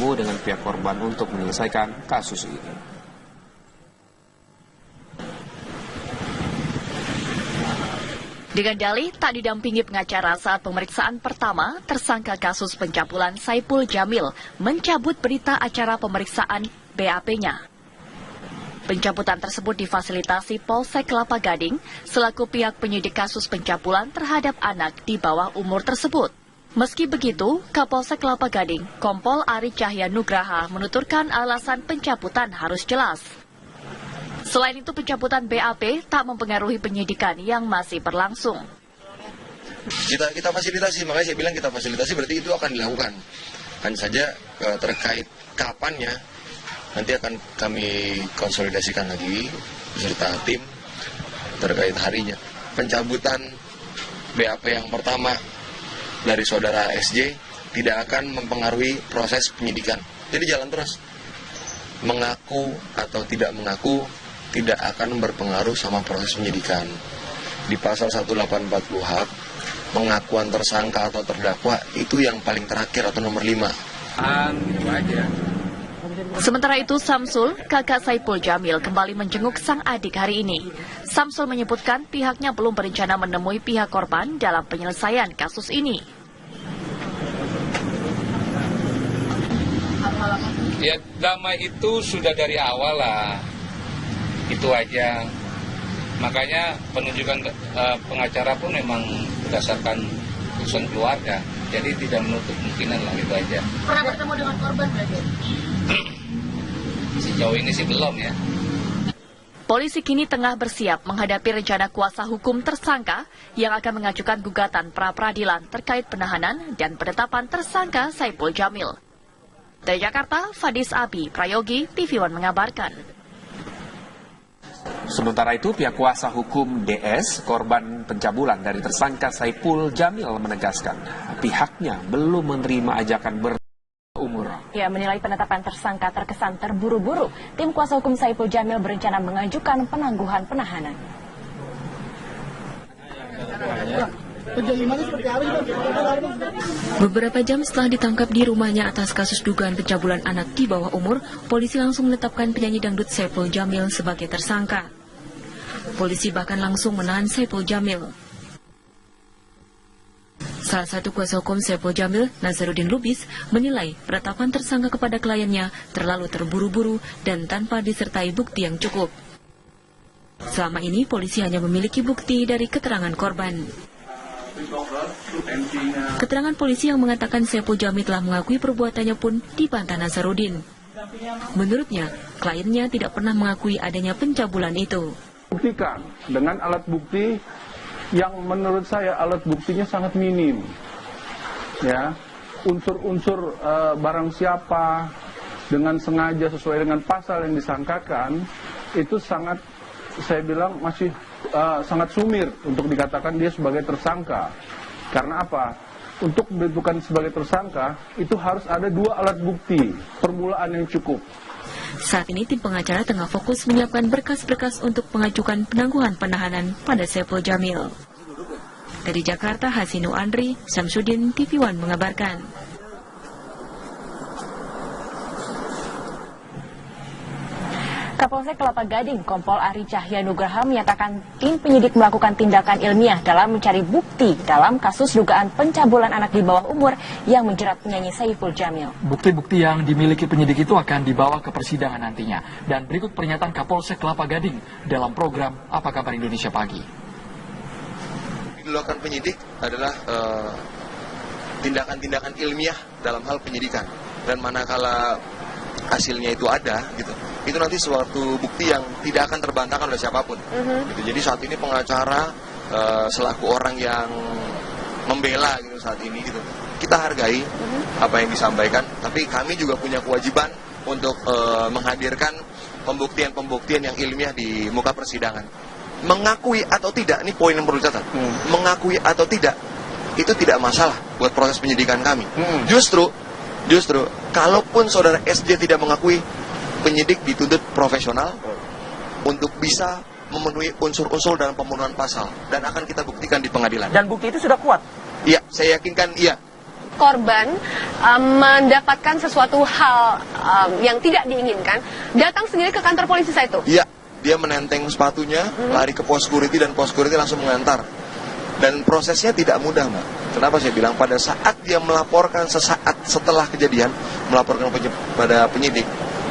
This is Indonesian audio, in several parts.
bertemu dengan pihak korban untuk menyelesaikan kasus ini. Dengan dalih tak didampingi pengacara saat pemeriksaan pertama, tersangka kasus pencabulan Saipul Jamil mencabut berita acara pemeriksaan BAP-nya. Pencabutan tersebut difasilitasi Polsek Kelapa Gading selaku pihak penyidik kasus pencabulan terhadap anak di bawah umur tersebut. Meski begitu, Kapolsek Kelapa Gading, Kompol Ari Cahya Nugraha menuturkan alasan pencabutan harus jelas. Selain itu, pencabutan BAP tak mempengaruhi penyidikan yang masih berlangsung. Kita fasilitasi, makanya saya bilang kita fasilitasi berarti itu akan dilakukan. Hanya saja terkait kapannya, nanti akan kami konsolidasikan lagi beserta tim terkait harinya. Pencabutan BAP yang pertama dari saudara SJ tidak akan mempengaruhi proses penyidikan. Jadi jalan terus. Mengaku atau tidak mengaku tidak akan berpengaruh sama proses penyidikan. Di pasal 1840 HAP, pengakuan tersangka atau terdakwa itu yang paling terakhir atau nomor 5. Sementara itu, Samsul, kakak Saipul Jamil, kembali menjenguk sang adik hari ini. Samsul menyebutkan pihaknya belum berencana menemui pihak korban dalam penyelesaian kasus ini. Ya, damai itu sudah dari awal lah. Itu aja. Makanya penunjukan pengacara pun memang berdasarkan keputusan keluarga. Jadi tidak menutup kemungkinan lah, itu aja. Pernah bertemu dengan korban berarti? Sejauh ini sih belum ya. Polisi kini tengah bersiap menghadapi rencana kuasa hukum tersangka yang akan mengajukan gugatan pra-peradilan terkait penahanan dan penetapan tersangka Saipul Jamil. Dari Jakarta, Fadis Abi Prayogi, TV One mengabarkan. Sementara itu, pihak kuasa hukum DS, korban pencabulan dari tersangka Saipul Jamil menegaskan pihaknya belum menerima ajakan berumur. Ya, menilai penetapan tersangka terkesan terburu-buru. Tim kuasa hukum Saipul Jamil berencana mengajukan penangguhan penahanan. Beberapa jam setelah ditangkap di rumahnya atas kasus dugaan pencabulan anak di bawah umur, polisi langsung menetapkan penyanyi dangdut Saipul Jamil sebagai tersangka. Polisi bahkan langsung menahan Saipul Jamil. Salah satu kuasa hukum Saipul Jamil, Nazarudin Lubis, menilai penetapan tersangka kepada kliennya terlalu terburu-buru dan tanpa disertai bukti yang cukup. Selama ini, polisi hanya memiliki bukti dari keterangan korban. Keterangan polisi yang mengatakan Saipul Jamil telah mengakui perbuatannya pun dibantah Nazarudin. Menurutnya, kliennya tidak pernah mengakui adanya pencabulan itu. Buktikan dengan alat bukti yang menurut saya alat buktinya sangat minim. Ya, unsur-unsur barang siapa dengan sengaja sesuai dengan pasal yang disangkakan itu sangat, saya bilang masih sangat sumir untuk dikatakan dia sebagai tersangka. Karena apa? Untuk ditentukan sebagai tersangka itu harus ada 2 alat bukti permulaan yang cukup. Saat ini tim pengacara tengah fokus menyiapkan berkas-berkas untuk mengajukan penangguhan penahanan pada Saipul Jamil. Dari Jakarta, Hasinu Andri, Samsudin, TV One mengabarkan. Kapolsek Kelapa Gading, Kompol Ari Cahya Nugraha menyatakan tim penyidik melakukan tindakan ilmiah dalam mencari bukti dalam kasus dugaan pencabulan anak di bawah umur yang menjerat penyanyi Saipul Jamil. Bukti-bukti yang dimiliki penyidik itu akan dibawa ke persidangan nantinya. Dan berikut pernyataan Kapolsek Kelapa Gading dalam program Apa Kabar Indonesia Pagi. Dilakukan penyidik adalah tindakan-tindakan ilmiah dalam hal penyidikan. Dan manakala hasilnya itu ada, gitu, itu nanti suatu bukti yang tidak akan terbantahkan oleh siapapun. Gitu. Jadi saat ini pengacara selaku orang yang membela gitu saat ini, gitu, kita hargai apa yang disampaikan, tapi kami juga punya kewajiban untuk menghadirkan pembuktian-pembuktian yang ilmiah di muka persidangan. Mengakui atau tidak, ini poin yang perlu dicatat. Mengakui atau tidak, itu tidak masalah buat proses penyidikan kami. Justru, kalaupun saudara SJ tidak mengakui, penyidik dituntut profesional untuk bisa memenuhi unsur-unsur dalam pemenuhan pasal. Dan akan kita buktikan di pengadilan. Dan bukti itu sudah kuat? Iya, saya yakinkan iya. korban mendapatkan sesuatu hal yang tidak diinginkan, datang sendiri ke kantor polisi saat itu? Iya, dia menenteng sepatunya, lari ke pos security dan pos security langsung mengantar. Dan prosesnya tidak mudah, Mbak. Kenapa saya bilang pada saat dia melaporkan sesaat setelah kejadian, melaporkan pada penyidik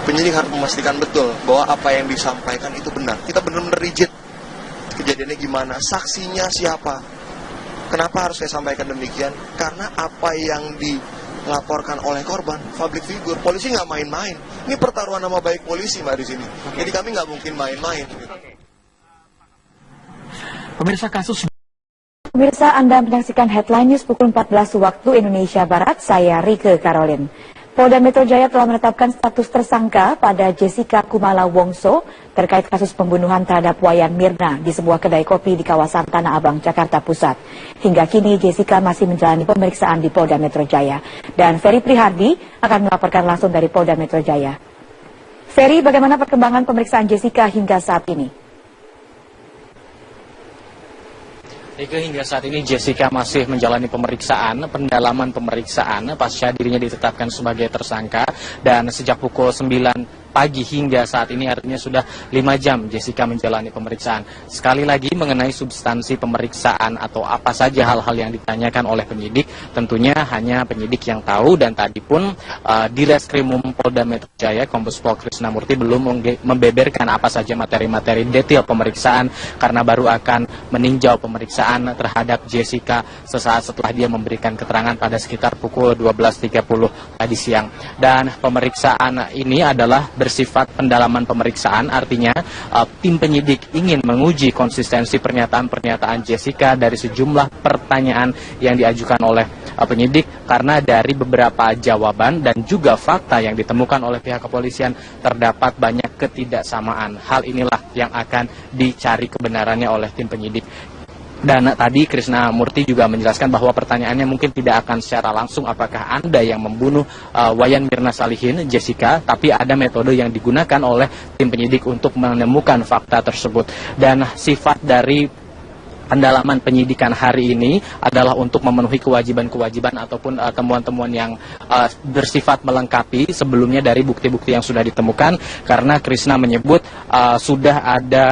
harus memastikan betul bahwa apa yang disampaikan itu benar. Kita benar-benar rigid. Kejadiannya gimana, saksinya siapa. Kenapa harus saya sampaikan demikian? Karena apa yang dilaporkan oleh korban, public figure, polisi nggak main-main. Ini pertaruhan nama baik polisi, Mbak, di sini. Jadi kami nggak mungkin main-main. Pemirsa, Anda menyaksikan Headline News pukul 14 waktu Indonesia Barat. Saya Rike Karolin. Polda Metro Jaya telah menetapkan status tersangka pada Jessica Kumala Wongso terkait kasus pembunuhan terhadap Wayan Mirna di sebuah kedai kopi di kawasan Tanah Abang, Jakarta Pusat. Hingga kini Jessica masih menjalani pemeriksaan di Polda Metro Jaya. Dan Ferry Prihardi akan melaporkan langsung dari Polda Metro Jaya. Ferry, bagaimana perkembangan pemeriksaan Jessica hingga saat ini? Hingga saat ini Jessica masih menjalani pendalaman pemeriksaan pasca dirinya ditetapkan sebagai tersangka, dan sejak pukul 9 pagi hingga saat ini artinya sudah 5 jam Jessica menjalani pemeriksaan. Sekali lagi mengenai substansi pemeriksaan atau apa saja hal-hal yang ditanyakan oleh penyidik, tentunya hanya penyidik yang tahu, dan tadi pun di Reskrimum Polda Metro Jaya Kombes Pol Krisnamurti belum membeberkan apa saja materi-materi detail pemeriksaan karena baru akan meninjau pemeriksaan terhadap Jessica sesaat setelah dia memberikan keterangan pada sekitar pukul 12.30 tadi siang. Dan pemeriksaan ini adalah bersifat pendalaman pemeriksaan, artinya tim penyidik ingin menguji konsistensi pernyataan-pernyataan Jessica dari sejumlah pertanyaan yang diajukan oleh penyidik, karena dari beberapa jawaban dan juga fakta yang ditemukan oleh pihak kepolisian terdapat banyak ketidaksamaan. Hal inilah yang akan dicari kebenarannya oleh tim penyidik. Dan tadi Krisnamurti juga menjelaskan bahwa pertanyaannya mungkin tidak akan secara langsung apakah Anda yang membunuh Wayan Mirna Salihin, Jessica, tapi ada metode yang digunakan oleh tim penyidik untuk menemukan fakta tersebut. Dan sifat dari pendalaman penyidikan hari ini adalah untuk memenuhi kewajiban-kewajiban ataupun temuan-temuan yang bersifat melengkapi sebelumnya dari bukti-bukti yang sudah ditemukan, karena Krisna menyebut sudah ada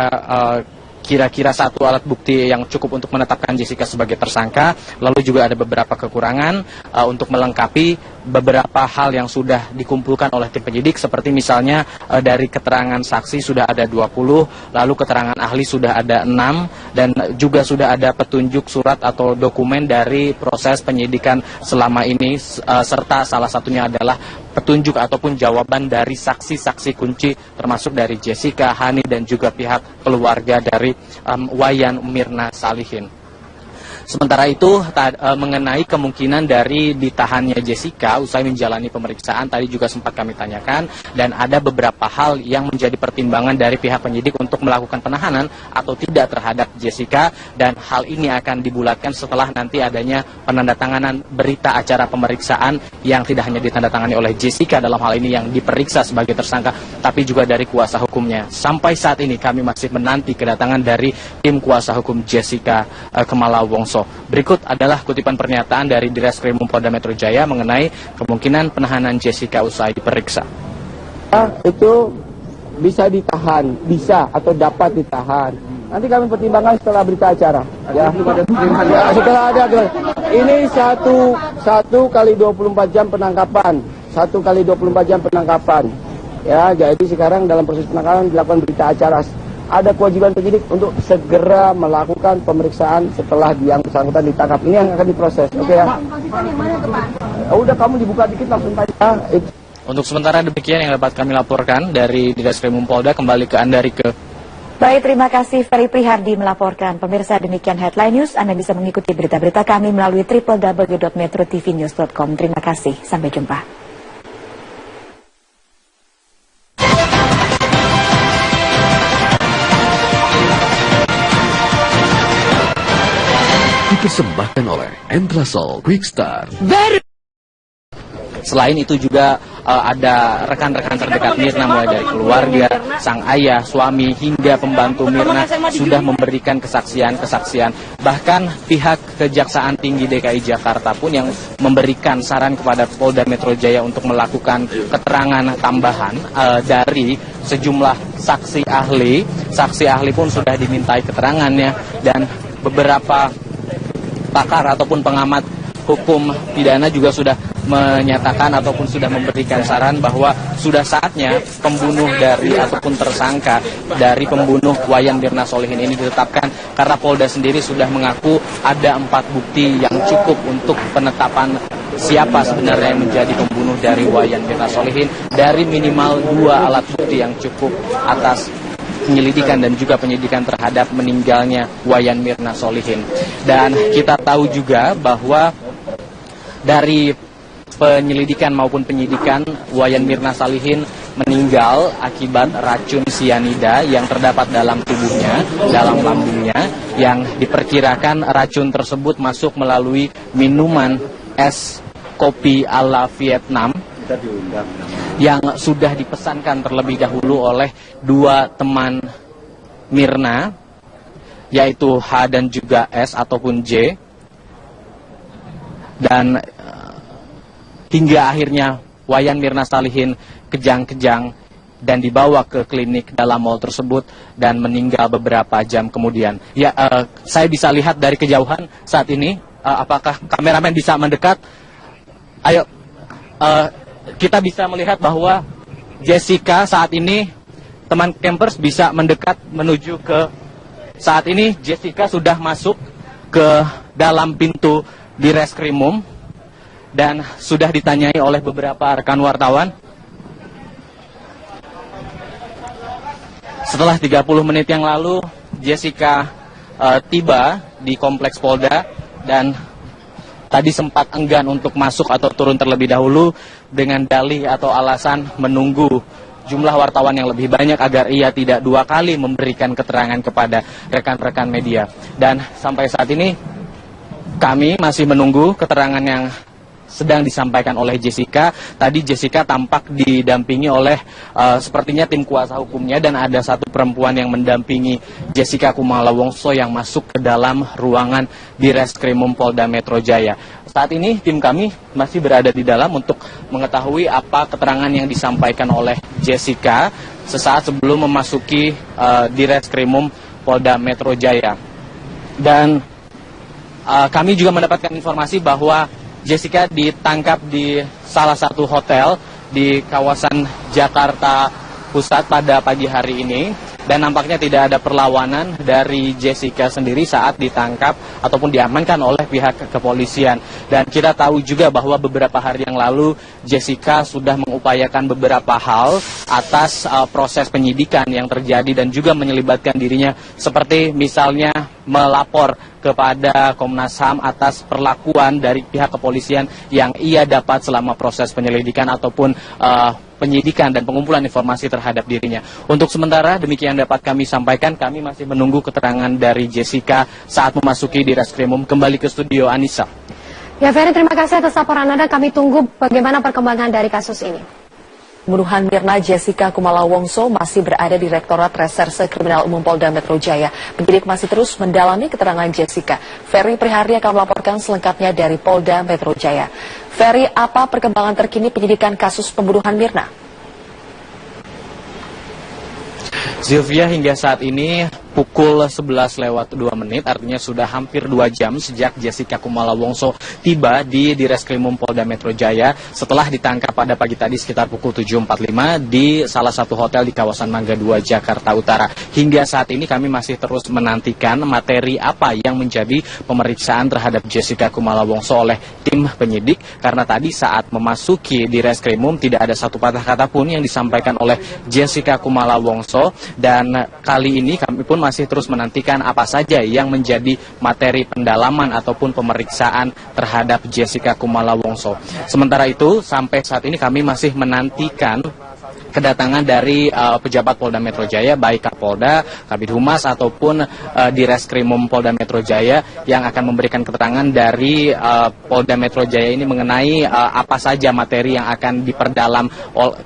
kira-kira satu alat bukti yang cukup untuk menetapkan Jessica sebagai tersangka, lalu juga ada beberapa kekurangan untuk melengkapi beberapa hal yang sudah dikumpulkan oleh tim penyidik, seperti misalnya dari keterangan saksi sudah ada 20, lalu keterangan ahli sudah ada 6, dan juga sudah ada petunjuk surat atau dokumen dari proses penyidikan selama ini, serta salah satunya adalah petunjuk ataupun jawaban dari saksi-saksi kunci termasuk dari Jessica, Hani, dan juga pihak keluarga dari Wayan Mirna Salihin. Sementara itu mengenai kemungkinan dari ditahannya Jessica usai menjalani pemeriksaan tadi juga sempat kami tanyakan, dan ada beberapa hal yang menjadi pertimbangan dari pihak penyidik untuk melakukan penahanan atau tidak terhadap Jessica, dan hal ini akan dibulatkan setelah nanti adanya penandatanganan berita acara pemeriksaan yang tidak hanya ditandatangani oleh Jessica dalam hal ini yang diperiksa sebagai tersangka, tapi juga dari kuasa hukumnya. Sampai saat ini kami masih menanti kedatangan dari tim kuasa hukum Jessica Kumala Wongso. Berikut adalah kutipan pernyataan dari Direskrimum Polda Metro Jaya mengenai kemungkinan penahanan Jessica usai diperiksa. Itu bisa ditahan, bisa atau dapat ditahan. Nanti kami pertimbangkan setelah berita acara. Ya, setelah ada. Ini satu kali 24 jam penangkapan, 1 kali 24 jam penangkapan. Ya, jadi sekarang dalam proses penangkapan dilakukan berita acara. Ada kewajiban penyidik untuk segera melakukan pemeriksaan setelah yang bersangkutan ditangkap. Ini yang akan diproses, oke ya? Udah, kamu dibuka dikit langsung tanya. Untuk sementara demikian yang dapat kami laporkan dari Direskrimum Polda. Kembali ke Anda, Rike. Baik, terima kasih Ferry Prihardi melaporkan. Pemirsa, demikian Headline News. Anda bisa mengikuti berita-berita kami melalui www.metrotvnews.com. Terima kasih, sampai jumpa. Dipersembahkan oleh Entrasol Quick Start. Selain itu juga ada rekan-rekan terdekat Mirna, mulai dari keluarga, sang ayah, suami, hingga pembantu Mirna sudah memberikan kesaksian. Bahkan pihak Kejaksaan Tinggi DKI Jakarta pun yang memberikan saran kepada Polda Metro Jaya untuk melakukan keterangan tambahan dari sejumlah saksi ahli. Saksi ahli pun sudah dimintai keterangannya, dan beberapa pakar ataupun pengamat hukum pidana juga sudah menyatakan ataupun sudah memberikan saran bahwa sudah saatnya pembunuh dari ataupun tersangka dari pembunuh Wayan Mirna Solihin ini ditetapkan, karena Polda sendiri sudah mengaku ada 4 bukti yang cukup untuk penetapan siapa sebenarnya yang menjadi pembunuh dari Wayan Mirna Solihin, dari minimal 2 alat bukti yang cukup atas penyelidikan dan juga penyidikan terhadap meninggalnya Wayan Mirna Solihin. Dan kita tahu juga bahwa dari penyelidikan maupun penyidikan, Wayan Mirna Solihin meninggal akibat racun sianida yang terdapat dalam tubuhnya, dalam lambungnya, yang diperkirakan racun tersebut masuk melalui minuman es kopi ala Vietnam yang sudah dipesankan terlebih dahulu oleh 2 teman Mirna, yaitu H dan juga S ataupun J. Dan hingga akhirnya Wayan Mirna Solihin kejang-kejang dan dibawa ke klinik dalam mal tersebut dan meninggal beberapa jam kemudian. Ya, saya bisa lihat dari kejauhan saat ini. Apakah kameramen bisa mendekat? Ayo, kita bisa melihat bahwa Jessica saat ini, teman campers bisa mendekat menuju ke, saat ini Jessica sudah masuk ke dalam pintu di Reskrimum dan sudah ditanyai oleh beberapa rekan wartawan. Setelah 30 menit yang lalu, Jessica tiba di Kompleks Polda dan tadi sempat enggan untuk masuk atau turun terlebih dahulu dengan dalih atau alasan menunggu jumlah wartawan yang lebih banyak agar ia tidak 2 kali memberikan keterangan kepada rekan-rekan media. Dan sampai saat ini kami masih menunggu keterangan yang sedang disampaikan oleh Jessica. Tadi Jessica tampak didampingi oleh sepertinya tim kuasa hukumnya, dan ada satu perempuan yang mendampingi Jessica Kumala Wongso yang masuk ke dalam ruangan di Reskrimum Polda Metro Jaya. Saat ini tim kami masih berada di dalam untuk mengetahui apa keterangan yang disampaikan oleh Jessica sesaat sebelum memasuki di Reskrimum Polda Metro Jaya. Dan kami juga mendapatkan informasi bahwa Jessica ditangkap di salah satu hotel di kawasan Jakarta Pusat pada pagi hari ini, dan nampaknya tidak ada perlawanan dari Jessica sendiri saat ditangkap ataupun diamankan oleh pihak kepolisian. Dan kita tahu juga bahwa beberapa hari yang lalu Jessica sudah mengupayakan beberapa hal atas proses penyidikan yang terjadi dan juga menyelibatkan dirinya, seperti misalnya melapor kepada Komnas HAM atas perlakuan dari pihak kepolisian yang ia dapat selama proses penyelidikan ataupun penyidikan dan pengumpulan informasi terhadap dirinya. Untuk sementara demikian dapat kami sampaikan. Kami masih menunggu keterangan dari Jessica saat memasuki di Reskrimum. Kembali ke studio, Anissa. Ya, Ferry, terima kasih atas laporan Anda. Kami tunggu bagaimana perkembangan dari kasus ini. Pembunuhan Mirna Jessica Kumala Wongso masih berada di Direktorat Reserse Kriminal Umum Polda Metro Jaya. Penyidik masih terus mendalami keterangan Jessica. Ferry Prihardi akan melaporkan selengkapnya dari Polda Metro Jaya. Ferry, apa perkembangan terkini penyidikan kasus pembunuhan Mirna? Sylvia, hingga saat ini pukul 11:02, artinya sudah hampir 2 jam sejak Jessica Kumala Wongso tiba di Reskrimum Polda Metro Jaya setelah ditangkap pada pagi tadi sekitar pukul 7.45 di salah satu hotel di kawasan Mangga 2, Jakarta Utara. Hingga saat ini kami masih terus menantikan materi apa yang menjadi pemeriksaan terhadap Jessica Kumala Wongso oleh tim penyidik, karena tadi saat memasuki di Reskrimum tidak ada satu patah kata pun yang disampaikan oleh Jessica Kumala Wongso, dan kali ini kami pun masih terus menantikan apa saja yang menjadi materi pendalaman ataupun pemeriksaan terhadap Jessica Kumala Wongso. Sementara itu, sampai saat ini kami masih menantikan kedatangan dari pejabat Polda Metro Jaya, baik Kapolda, Kabid Humas ataupun di Reskrimum Polda Metro Jaya yang akan memberikan keterangan dari Polda Metro Jaya ini mengenai apa saja materi yang akan diperdalam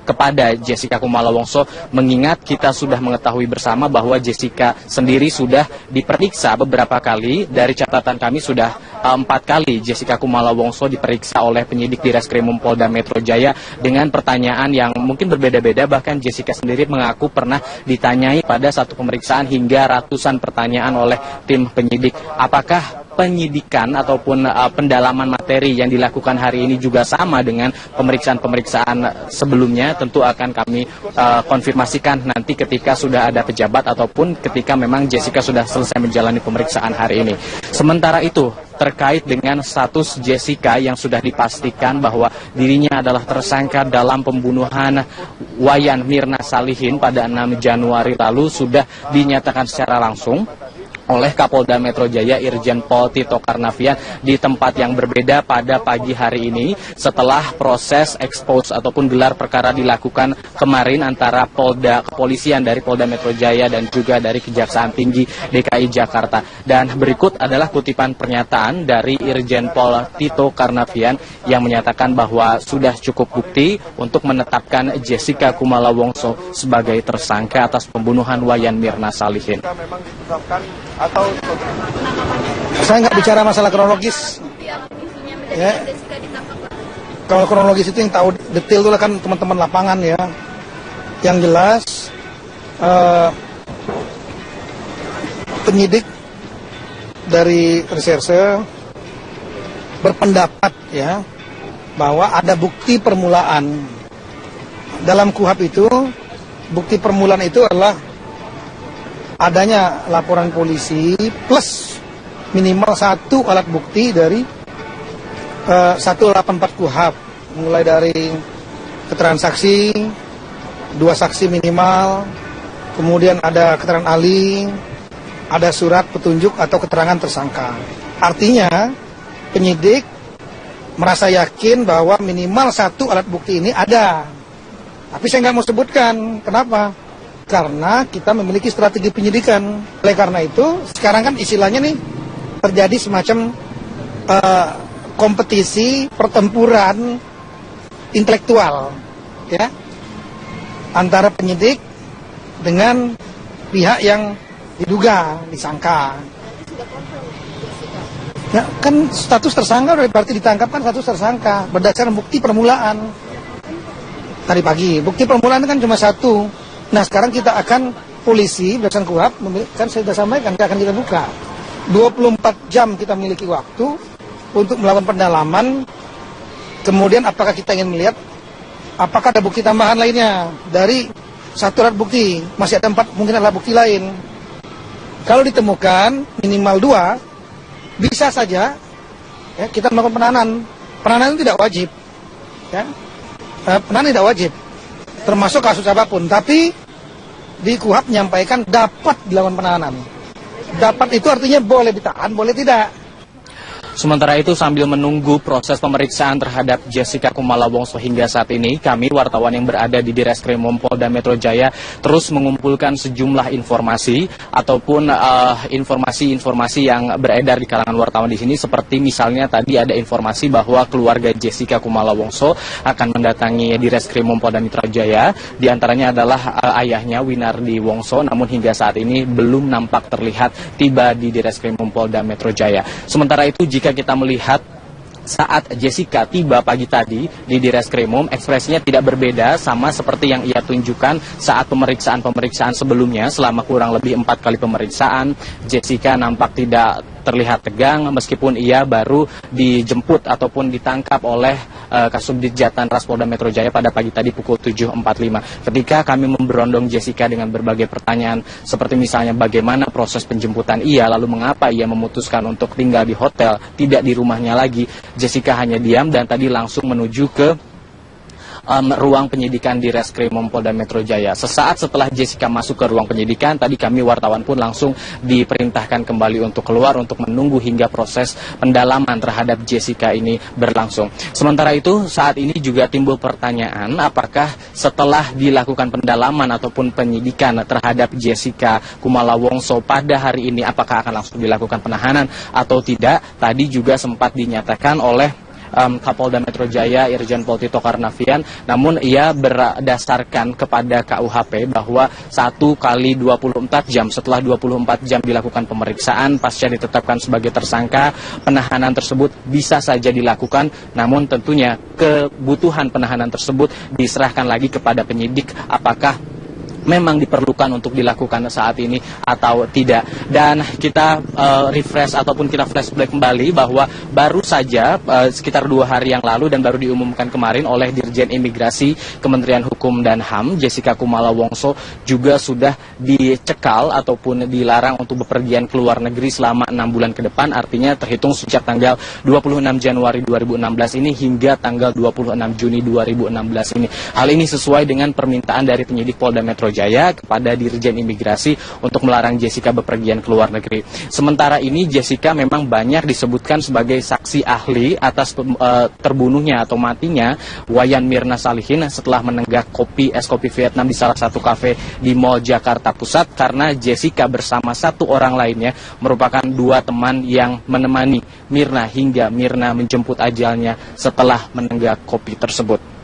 kepada Jessica Kumala Wongso, mengingat kita sudah mengetahui bersama bahwa Jessica sendiri sudah diperiksa beberapa kali. Dari catatan kami sudah 4 kali Jessica Kumala Wongso diperiksa oleh penyidik di Reskrimum Polda Metro Jaya dengan pertanyaan yang mungkin berbeda-beda. Bahkan Jessica sendiri mengaku pernah ditanyai pada satu pemeriksaan hingga ratusan pertanyaan oleh tim penyidik. Apakah penyidikan ataupun pendalaman materi yang dilakukan hari ini juga sama dengan pemeriksaan-pemeriksaan sebelumnya? Tentu akan kami konfirmasikan nanti ketika sudah ada pejabat ataupun ketika memang Jessica sudah selesai menjalani pemeriksaan hari ini. Sementara itu, terkait dengan status Jessica yang sudah dipastikan bahwa dirinya adalah tersangka dalam pembunuhan Wayan Mirna Salihin pada 6 Januari lalu, sudah dinyatakan secara langsung oleh Kapolda Metro Jaya Irjen Pol Tito Karnavian di tempat yang berbeda pada pagi hari ini setelah proses expose ataupun gelar perkara dilakukan kemarin antara kepolisian dari Polda Metro Jaya dan juga dari Kejaksaan Tinggi DKI Jakarta. Dan berikut adalah kutipan pernyataan dari Irjen Pol Tito Karnavian yang menyatakan bahwa sudah cukup bukti untuk menetapkan Jessica Kumala Wongso sebagai tersangka atas pembunuhan Wayan Mirna Salihin. Atau saya nggak bicara masalah kronologis, ya. Kalau kronologis itu yang tahu detail itu kan teman-teman lapangan, ya. Yang jelas penyidik dari reserse berpendapat, ya, bahwa ada bukti permulaan. Dalam KUHP itu bukti permulaan itu adalah adanya laporan polisi plus minimal 1 alat bukti dari 184 KUHP, mulai dari keterangan saksi, 2 saksi minimal, kemudian ada keterangan ahli, ada surat petunjuk atau keterangan tersangka. Artinya penyidik merasa yakin bahwa minimal 1 alat bukti ini ada. Tapi saya nggak mau sebutkan. Kenapa? Karena kita memiliki strategi penyidikan. Oleh karena itu, sekarang kan istilahnya nih terjadi semacam kompetisi pertempuran intelektual, ya, antara penyidik dengan pihak yang diduga, disangka. Ya, kan status tersangka berarti ditangkap kan status tersangka berdasarkan bukti permulaan tadi pagi. Bukti permulaan kan cuma 1. Nah, sekarang kita akan polisi berdasarkan KUHP, kan saya sudah sampaikan, akan kita buka 24 jam kita memiliki waktu untuk melakukan pendalaman. Kemudian apakah kita ingin melihat apakah ada bukti tambahan lainnya dari 1 alat bukti, masih ada 4 mungkin alat bukti lain. Kalau ditemukan minimal 2, bisa saja, ya, kita melakukan penahanan. Penahanan itu tidak wajib, ya. Penahanan tidak wajib, termasuk kasus apapun, tapi di KUHP menyampaikan dapat dilakukan penahanan. Dapat itu artinya boleh ditahan, boleh tidak. Sementara itu, sambil menunggu proses pemeriksaan terhadap Jessica Kumala Wongso hingga saat ini, kami wartawan yang berada di Direskrimum Polda Metro Jaya terus mengumpulkan sejumlah informasi ataupun informasi-informasi yang beredar di kalangan wartawan di sini, seperti misalnya tadi ada informasi bahwa keluarga Jessica Kumala Wongso akan mendatangi Direskrimum Polda Metro Jaya. Di antaranya adalah ayahnya Winardi Wongso, namun hingga saat ini belum nampak terlihat tiba di Direskrimum Polda Metro Jaya. Sementara itu, jika kita melihat saat Jessica tiba pagi tadi di Direskrimum, ekspresinya tidak berbeda, sama seperti yang ia tunjukkan saat pemeriksaan-pemeriksaan sebelumnya. Selama kurang lebih 4 kali pemeriksaan, Jessica nampak tidak terlihat tegang meskipun ia baru dijemput ataupun ditangkap oleh Kasubdit Jatan Ras Polda Metro Jaya pada pagi tadi pukul 7.45. Ketika kami memberondong Jessica dengan berbagai pertanyaan seperti misalnya bagaimana proses penjemputan ia, lalu mengapa ia memutuskan untuk tinggal di hotel, tidak di rumahnya lagi, Jessica hanya diam dan tadi langsung menuju ke ruang penyidikan di Reskrimum Polda Metro Jaya. Sesaat setelah Jessica masuk ke ruang penyidikan, tadi kami wartawan pun langsung diperintahkan kembali untuk keluar untuk menunggu hingga proses pendalaman terhadap Jessica ini berlangsung. Sementara itu, saat ini juga timbul pertanyaan apakah setelah dilakukan pendalaman ataupun penyidikan terhadap Jessica Kumala Wongso pada hari ini, apakah akan langsung dilakukan penahanan atau tidak. Tadi juga sempat dinyatakan oleh Kapolda Metro Jaya Irjen Pol Tito Karnavian, namun ia berdasarkan kepada KUHP bahwa 1 kali 24 jam setelah 24 jam dilakukan pemeriksaan pasca ditetapkan sebagai tersangka, penahanan tersebut bisa saja dilakukan, namun tentunya kebutuhan penahanan tersebut diserahkan lagi kepada penyidik apakah memang diperlukan untuk dilakukan saat ini atau tidak. Dan kita refresh ataupun kita flashback kembali bahwa baru saja sekitar 2 hari yang lalu dan baru diumumkan kemarin oleh Dirjen Imigrasi Kementerian Hukum dan HAM, Jessica Kumala Wongso juga sudah dicekal ataupun dilarang untuk bepergian ke luar negeri selama 6 bulan ke depan, artinya terhitung sejak tanggal 26 Januari 2016 ini hingga tanggal 26 Juni 2016 ini. Hal ini sesuai dengan permintaan dari penyidik Polda Metro Jaya kepada Dirjen Imigrasi untuk melarang Jessica bepergian ke luar negeri. Sementara ini Jessica memang banyak disebutkan sebagai saksi ahli atas terbunuhnya atau matinya Wayan Mirna Salihin setelah menenggak es kopi Vietnam di salah satu kafe di Mall Jakarta Pusat, karena Jessica bersama 1 orang lainnya merupakan 2 teman yang menemani Mirna hingga Mirna menjemput ajalnya setelah menenggak kopi tersebut.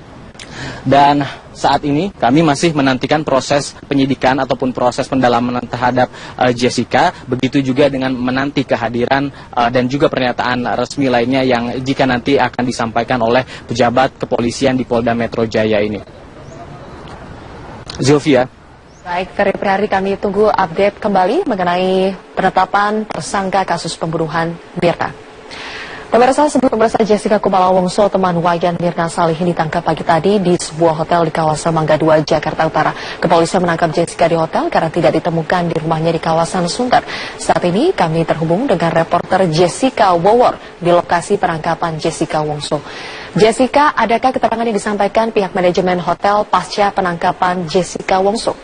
Dan saat ini kami masih menantikan proses penyidikan ataupun proses pendalaman terhadap Jessica, begitu juga dengan menanti kehadiran dan juga pernyataan resmi lainnya yang jika nanti akan disampaikan oleh pejabat kepolisian di Polda Metro Jaya ini. Zulfia. Baik, Ferry Prihari, kami tunggu update kembali mengenai penetapan tersangka kasus pembunuhan Mirna. Pemirsa, pemirsa Jessica Kumala Wongso, teman Wayan Mirna Salihin, ditangkap pagi tadi di sebuah hotel di kawasan Mangga 2, Jakarta Utara. Kepolisian menangkap Jessica di hotel karena tidak ditemukan di rumahnya di kawasan Sunter. Saat ini kami terhubung dengan reporter Jessica Wowor di lokasi penangkapan Jessica Wongso. Jessica, adakah keterangan yang disampaikan pihak manajemen hotel pasca penangkapan Jessica Wongso?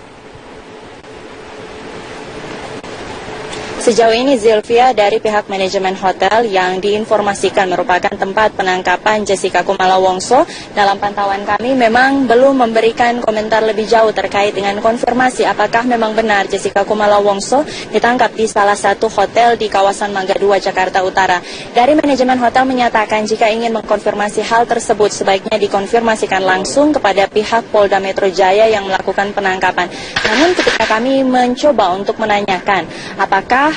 Sejauh ini, Zilvia, dari pihak manajemen hotel yang diinformasikan merupakan tempat penangkapan Jessica Kumala Wongso, dalam pantauan kami memang belum memberikan komentar lebih jauh terkait dengan konfirmasi apakah memang benar Jessica Kumala Wongso ditangkap di salah satu hotel di kawasan Mangga 2, Jakarta Utara. Dari manajemen hotel menyatakan jika ingin mengkonfirmasi hal tersebut sebaiknya dikonfirmasikan langsung kepada pihak Polda Metro Jaya yang melakukan penangkapan. Namun ketika kami mencoba untuk menanyakan apakah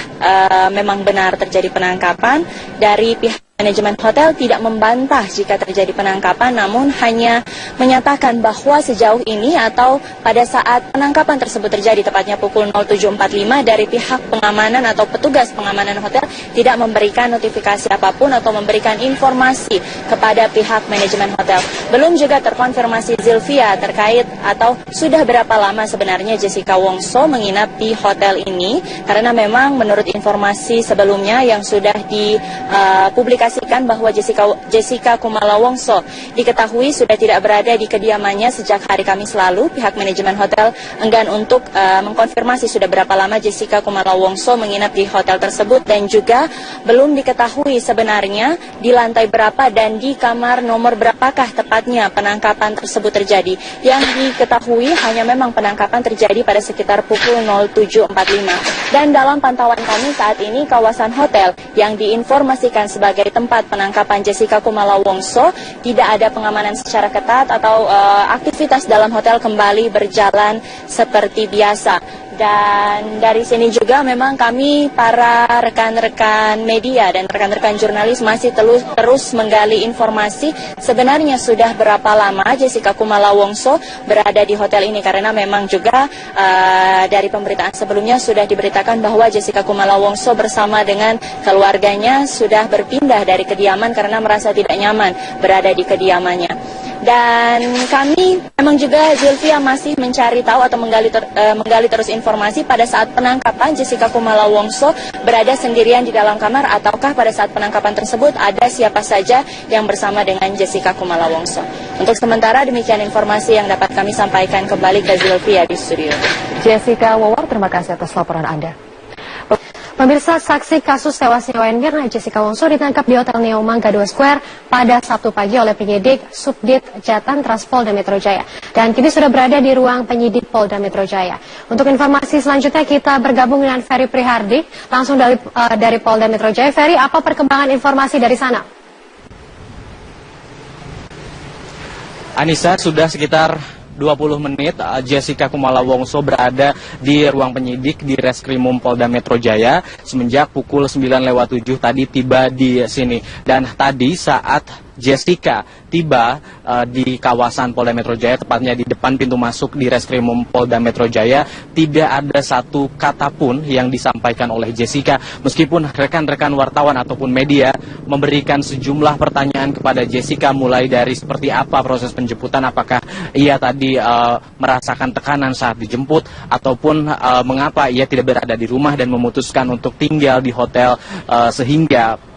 memang benar terjadi penangkapan, dari pihak manajemen hotel tidak membantah jika terjadi penangkapan, namun hanya menyatakan bahwa sejauh ini atau pada saat penangkapan tersebut terjadi, tepatnya pukul 07.45, dari pihak pengamanan atau petugas pengamanan hotel tidak memberikan notifikasi apapun atau memberikan informasi kepada pihak manajemen hotel. Belum juga terkonfirmasi, Zilvia, terkait atau sudah berapa lama sebenarnya Jessica Wongso menginap di hotel ini, karena memang menurut informasi sebelumnya yang sudah dipublikasikan bahwa Jessica Kumala Wongso diketahui sudah tidak berada di kediamannya sejak hari Kamis lalu. Pihak manajemen hotel enggan untuk mengkonfirmasi sudah berapa lama Jessica Kumala Wongso menginap di hotel tersebut, dan juga belum diketahui sebenarnya di lantai berapa dan di kamar nomor berapakah tepatnya penangkapan tersebut terjadi. Yang diketahui hanya memang penangkapan terjadi pada sekitar pukul 07.45. Dan dalam pantauan kami saat ini, kawasan hotel yang diinformasikan sebagai tempat penangkapan Jessica Kumala Wongso tidak ada pengamanan secara ketat atau aktivitas dalam hotel kembali berjalan seperti biasa. Dan dari sini juga memang kami para rekan-rekan media dan rekan-rekan jurnalis masih terus menggali informasi sebenarnya sudah berapa lama Jessica Kumala Wongso berada di hotel ini, karena memang juga dari pemberitaan sebelumnya sudah diberitakan bahwa Jessica Kumala Wongso bersama dengan keluarganya sudah berpindah dari kediaman karena merasa tidak nyaman berada di kediamannya. Dan kami memang juga Zilvia masih mencari tahu atau menggali terus informasi pada saat penangkapan Jessica Kumala Wongso berada sendirian di dalam kamar, ataukah pada saat penangkapan tersebut ada siapa saja yang bersama dengan Jessica Kumala Wongso. Untuk sementara demikian informasi yang dapat kami sampaikan, kembali ke Zilvia di studio. Jessica Wawar, terima kasih atas laporan Anda. Pemirsa, saksi kasus tewasnya Wayan Mirna Jessica Wongso ditangkap di Hotel Neo Mangga 2 Square pada Sabtu pagi oleh penyidik Subdit Jatan Trans Polda Metro Jaya. Dan kini sudah berada di ruang penyidik Polda Metro Jaya. Untuk informasi selanjutnya kita bergabung dengan Ferry Prihardi, langsung dari Polda Metro Jaya. Ferry, apa perkembangan informasi dari sana? Anissa, sudah sekitar 20 menit Jessica Kumala Wongso berada di ruang penyidik di Reskrimum Polda Metro Jaya semenjak pukul 9:07 tadi tiba di sini. Dan tadi saat Jessica tiba di kawasan Polda Metro Jaya, tepatnya di depan pintu masuk di Reskrimum Polda Metro Jaya, tidak ada satu kata pun yang disampaikan oleh Jessica, meskipun rekan-rekan wartawan ataupun media memberikan sejumlah pertanyaan kepada Jessica, mulai dari seperti apa proses penjemputan, apakah ia tadi merasakan tekanan saat dijemput, ataupun mengapa ia tidak berada di rumah dan memutuskan untuk tinggal di hotel, sehingga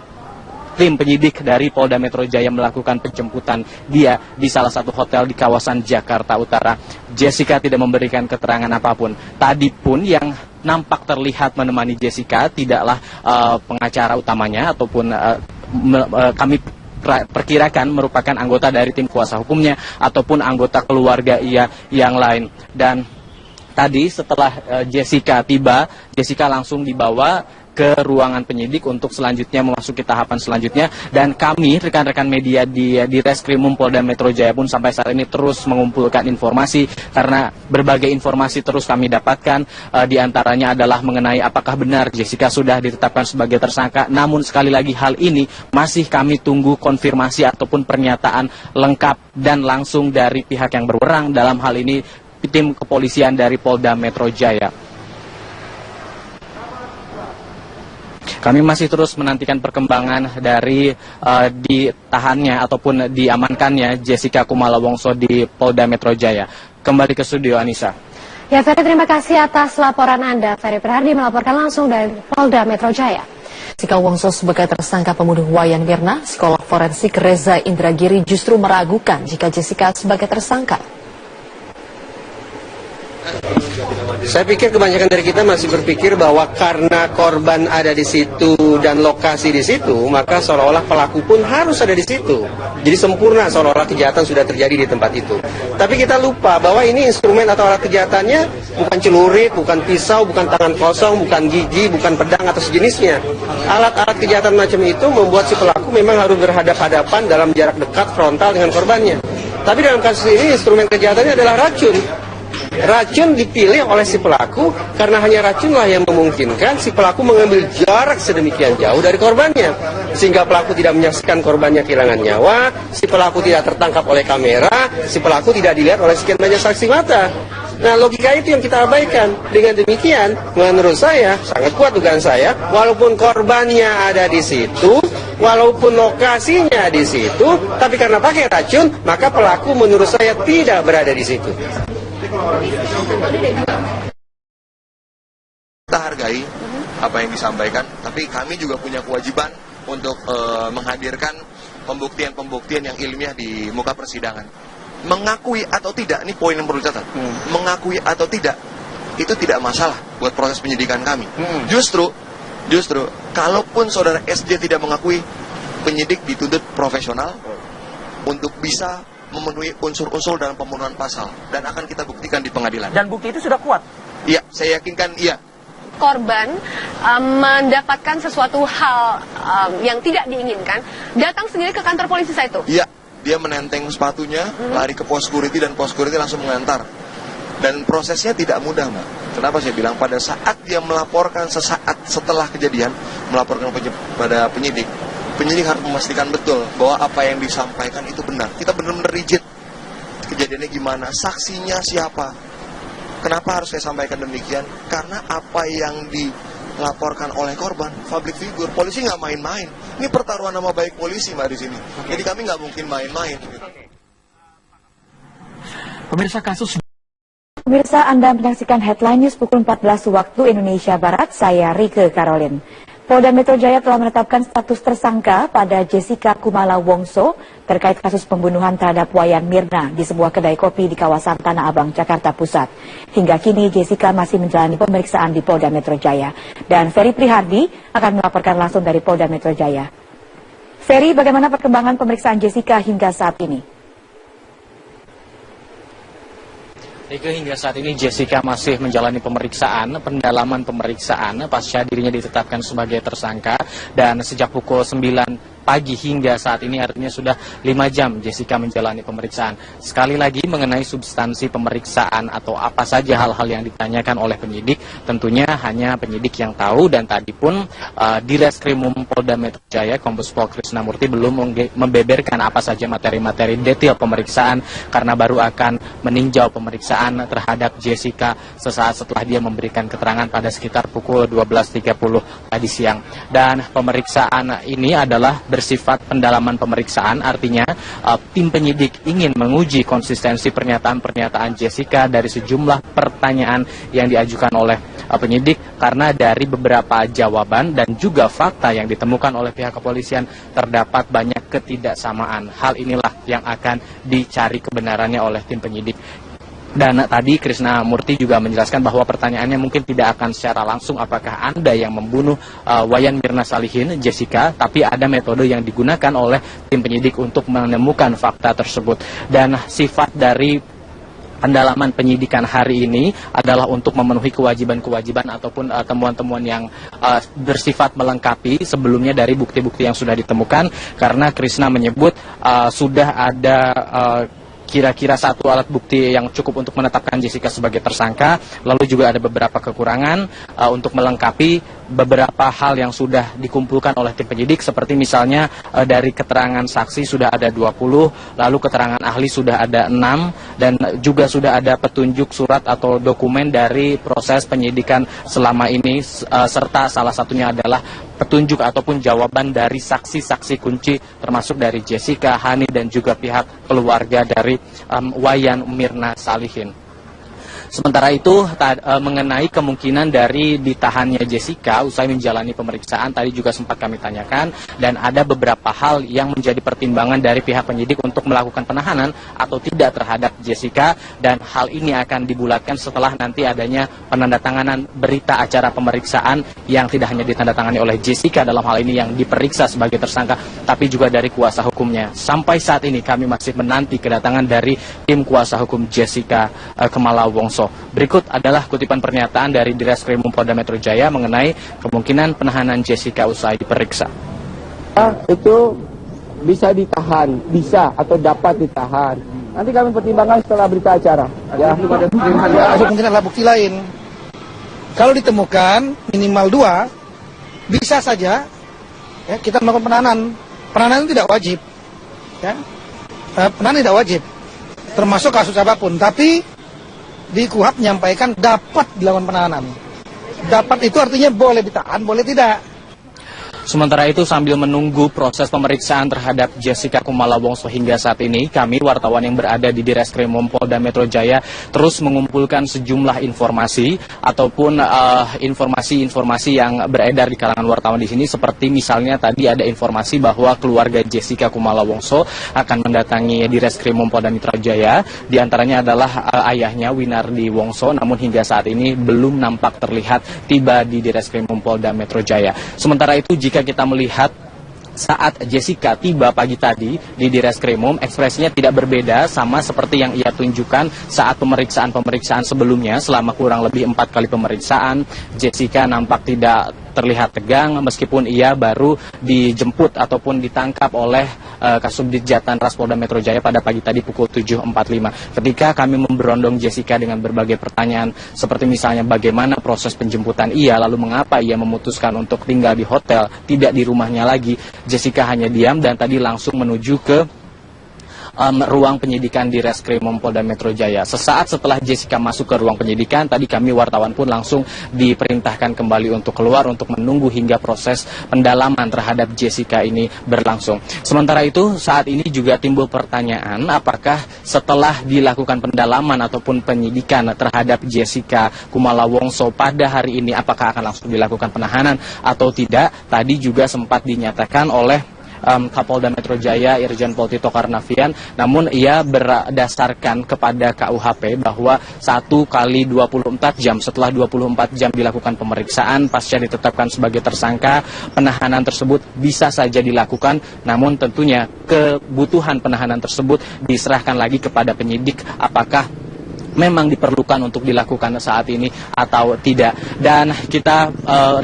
tim penyidik dari Polda Metro Jaya melakukan penjemputan dia di salah satu hotel di kawasan Jakarta Utara. Jessica tidak memberikan keterangan apapun. Tadi pun yang nampak terlihat menemani Jessica tidaklah pengacara utamanya ataupun kami perkirakan merupakan anggota dari tim kuasa hukumnya ataupun anggota keluarga ia yang lain. Dan tadi setelah Jessica tiba, Jessica langsung dibawa ke ruangan penyidik untuk selanjutnya memasuki tahapan selanjutnya. Dan kami rekan-rekan media di Reskrimum Polda Metro Jaya pun sampai saat ini terus mengumpulkan informasi, karena berbagai informasi terus kami dapatkan, di antaranya adalah mengenai apakah benar Jessica sudah ditetapkan sebagai tersangka. Namun sekali lagi hal ini masih kami tunggu konfirmasi ataupun pernyataan lengkap dan langsung dari pihak yang berwenang, dalam hal ini tim kepolisian dari Polda Metro Jaya. Kami masih terus menantikan perkembangan dari ditahannya ataupun diamankannya Jessica Kumala Wongso di Polda Metro Jaya. Kembali ke studio, Anissa. Ya, Ferry, terima kasih atas laporan Anda. Ferry Prihardi melaporkan langsung dari Polda Metro Jaya. Jessica Wongso sebagai tersangka pembunuh Wayan Mirna, psikolog forensik Reza Indragiri justru meragukan jika Jessica sebagai tersangka. Saya pikir kebanyakan dari kita masih berpikir bahwa karena korban ada di situ dan lokasi di situ, maka seolah-olah pelaku pun harus ada di situ. Jadi sempurna seolah-olah kejahatan sudah terjadi di tempat itu. Tapi kita lupa bahwa ini instrumen atau alat kejahatannya bukan celurit, bukan pisau, bukan tangan kosong, bukan gigi, bukan pedang atau sejenisnya. Alat-alat kejahatan macam itu membuat si pelaku memang harus berhadapan-hadapan dalam jarak dekat frontal dengan korbannya. Tapi dalam kasus ini instrumen kejahatannya adalah racun. Racun dipilih oleh si pelaku karena hanya racunlah yang memungkinkan si pelaku mengambil jarak sedemikian jauh dari korbannya, sehingga pelaku tidak menyaksikan korbannya kehilangan nyawa, si pelaku tidak tertangkap oleh kamera, si pelaku tidak dilihat oleh sekian banyak saksi mata. Nah, logika itu yang kita abaikan. Dengan demikian, menurut saya sangat kuat dugaan saya, walaupun korbannya ada di situ, walaupun lokasinya di situ, tapi karena pakai racun, maka pelaku menurut saya tidak berada di situ. Kita hargai apa yang disampaikan, tapi kami juga punya kewajiban untuk menghadirkan pembuktian-pembuktian yang ilmiah di muka persidangan. Mengakui atau tidak, ini poin yang perlu dicatat. Mengakui atau tidak, itu tidak masalah buat proses penyidikan kami. Justru, kalaupun saudara SJ tidak mengakui, penyidik dituntut profesional untuk bisa memenuhi unsur-unsur dalam pembunuhan pasal, dan akan kita buktikan di pengadilan. Dan bukti itu sudah kuat? Iya, saya yakinkan iya. Korban mendapatkan sesuatu hal yang tidak diinginkan, datang sendiri ke kantor polisi saat itu? Iya, dia menenteng sepatunya, lari ke pos security, dan pos security langsung mengantar. Dan prosesnya tidak mudah, Mbak. Kenapa saya bilang pada saat dia melaporkan sesaat setelah kejadian, melaporkan pada penyidik, penyidik harus memastikan betul bahwa apa yang disampaikan itu benar. Kita benar-benar rigid. Kejadiannya gimana? Saksinya siapa? Kenapa harus saya sampaikan demikian? Karena apa yang dilaporkan oleh korban, public figure, polisi nggak main-main. Ini pertaruhan nama baik polisi, Mbak, di sini. Jadi kami nggak mungkin main-main. Pemirsa kasus Pemirsa, Anda menyaksikan Headline News pukul 14 waktu Indonesia Barat, saya Rike Karolin. Polda Metro Jaya telah menetapkan status tersangka pada Jessica Kumala Wongso terkait kasus pembunuhan terhadap Wayan Mirna di sebuah kedai kopi di kawasan Tanah Abang, Jakarta Pusat. Hingga kini Jessica masih menjalani pemeriksaan di Polda Metro Jaya. Dan Ferry Prihardi akan melaporkan langsung dari Polda Metro Jaya. Ferry, bagaimana perkembangan pemeriksaan Jessica hingga saat ini? Hingga saat ini Jessica masih menjalani pendalaman pemeriksaan pasca dirinya ditetapkan sebagai tersangka, dan sejak pukul 9 pagi hingga saat ini artinya sudah 5 jam Jessica menjalani pemeriksaan. Sekali lagi mengenai substansi pemeriksaan atau apa saja hal-hal yang ditanyakan oleh penyidik, tentunya hanya penyidik yang tahu, dan tadi pun di Reskrimum Polda Metro Jaya Kombes Pol Krisnamurti belum membeberkan apa saja materi-materi detail pemeriksaan karena baru akan meninjau pemeriksaan terhadap Jessica sesaat setelah dia memberikan keterangan pada sekitar pukul 12.30 tadi siang. Dan pemeriksaan ini adalah bersifat pendalaman pemeriksaan, artinya tim penyidik ingin menguji konsistensi pernyataan-pernyataan Jessica dari sejumlah pertanyaan yang diajukan oleh penyidik, karena dari beberapa jawaban dan juga fakta yang ditemukan oleh pihak kepolisian terdapat banyak ketidaksamaan. Hal inilah yang akan dicari kebenarannya oleh tim penyidik. Dan tadi Krisnamurti juga menjelaskan bahwa pertanyaannya mungkin tidak akan secara langsung apakah Anda yang membunuh Wayan Mirna Salihin, Jessica, tapi ada metode yang digunakan oleh tim penyidik untuk menemukan fakta tersebut. Dan sifat dari pendalaman penyidikan hari ini adalah untuk memenuhi kewajiban-kewajiban ataupun temuan-temuan yang bersifat melengkapi sebelumnya dari bukti-bukti yang sudah ditemukan, karena Krisna menyebut sudah ada kira-kira satu alat bukti yang cukup untuk menetapkan Jessica sebagai tersangka, lalu juga ada beberapa kekurangan untuk melengkapi beberapa hal yang sudah dikumpulkan oleh tim penyidik, seperti misalnya dari keterangan saksi sudah ada 20, lalu keterangan ahli sudah ada 6, dan juga sudah ada petunjuk surat atau dokumen dari proses penyidikan selama ini, serta salah satunya adalah petunjuk ataupun jawaban dari saksi-saksi kunci termasuk dari Jessica, Hani, dan juga pihak keluarga dari Wayan Mirna Salihin. Sementara itu mengenai kemungkinan dari ditahannya Jessica usai menjalani pemeriksaan tadi juga sempat kami tanyakan, dan ada beberapa hal yang menjadi pertimbangan dari pihak penyidik untuk melakukan penahanan atau tidak terhadap Jessica, dan hal ini akan dibulatkan setelah nanti adanya penandatanganan berita acara pemeriksaan yang tidak hanya ditandatangani oleh Jessica dalam hal ini yang diperiksa sebagai tersangka, tapi juga dari kuasa hukumnya. Sampai saat ini kami masih menanti kedatangan dari tim kuasa hukum Jessica Kumala Wongso. Berikut adalah kutipan pernyataan dari Direskrimum Polda Metro Jaya mengenai kemungkinan penahanan Jessica usai diperiksa. Itu bisa ditahan, bisa atau dapat ditahan. Nanti kami pertimbangkan setelah berita acara. Ya, mungkin adalah bukti lain. Kalau ditemukan minimal 2, bisa saja ya, kita melakukan penahanan. Penahanan itu tidak wajib. Ya. Penahanan tidak wajib, termasuk kasus apapun. Tapi di KUHAP menyampaikan dapat dilakukan penahanan. Dapat itu artinya boleh ditahan, boleh tidak. Sementara itu sambil menunggu proses pemeriksaan terhadap Jessica Kumala Wongso hingga saat ini, kami wartawan yang berada di Direskrimum Polda Metro Jaya terus mengumpulkan sejumlah informasi ataupun informasi-informasi yang beredar di kalangan wartawan di sini, seperti misalnya tadi ada informasi bahwa keluarga Jessica Kumala Wongso akan mendatangi Direskrimum Polda Metro Jaya. Di antaranya adalah ayahnya Winardi Wongso, namun hingga saat ini belum nampak terlihat tiba di Direskrimum Polda Metro Jaya. Sementara itu jika kita melihat saat Jessica tiba pagi tadi di Direskrimum, ekspresinya tidak berbeda sama seperti yang ia tunjukkan saat pemeriksaan sebelumnya. Selama kurang lebih 4 kali pemeriksaan, Jessica nampak tidak terlihat tegang meskipun ia baru dijemput ataupun ditangkap oleh Kasubdit Jatan Ras Polda Metro Jaya pada pagi tadi pukul 7.45. Ketika kami memberondong Jessica dengan berbagai pertanyaan seperti misalnya bagaimana proses penjemputan ia, lalu mengapa ia memutuskan untuk tinggal di hotel, tidak di rumahnya lagi, Jessica hanya diam dan tadi langsung menuju ke ruang penyidikan di Reskrimum Polda Metro Jaya. Sesaat setelah Jessica masuk ke ruang penyidikan, tadi kami wartawan pun langsung diperintahkan kembali untuk keluar untuk menunggu hingga proses pendalaman terhadap Jessica ini berlangsung. Sementara itu, saat ini juga timbul pertanyaan apakah setelah dilakukan pendalaman ataupun penyidikan terhadap Jessica Kumala Wongso pada hari ini, apakah akan langsung dilakukan penahanan atau tidak. Tadi juga sempat dinyatakan oleh Kapolda Metro Jaya Irjen Pol Tito Karnavian, namun ia berdasarkan kepada KUHP bahwa 1 kali 24 jam setelah 24 jam dilakukan pemeriksaan pasca ditetapkan sebagai tersangka, penahanan tersebut bisa saja dilakukan, namun tentunya kebutuhan penahanan tersebut diserahkan lagi kepada penyidik apakah memang diperlukan untuk dilakukan saat ini atau tidak. Dan kita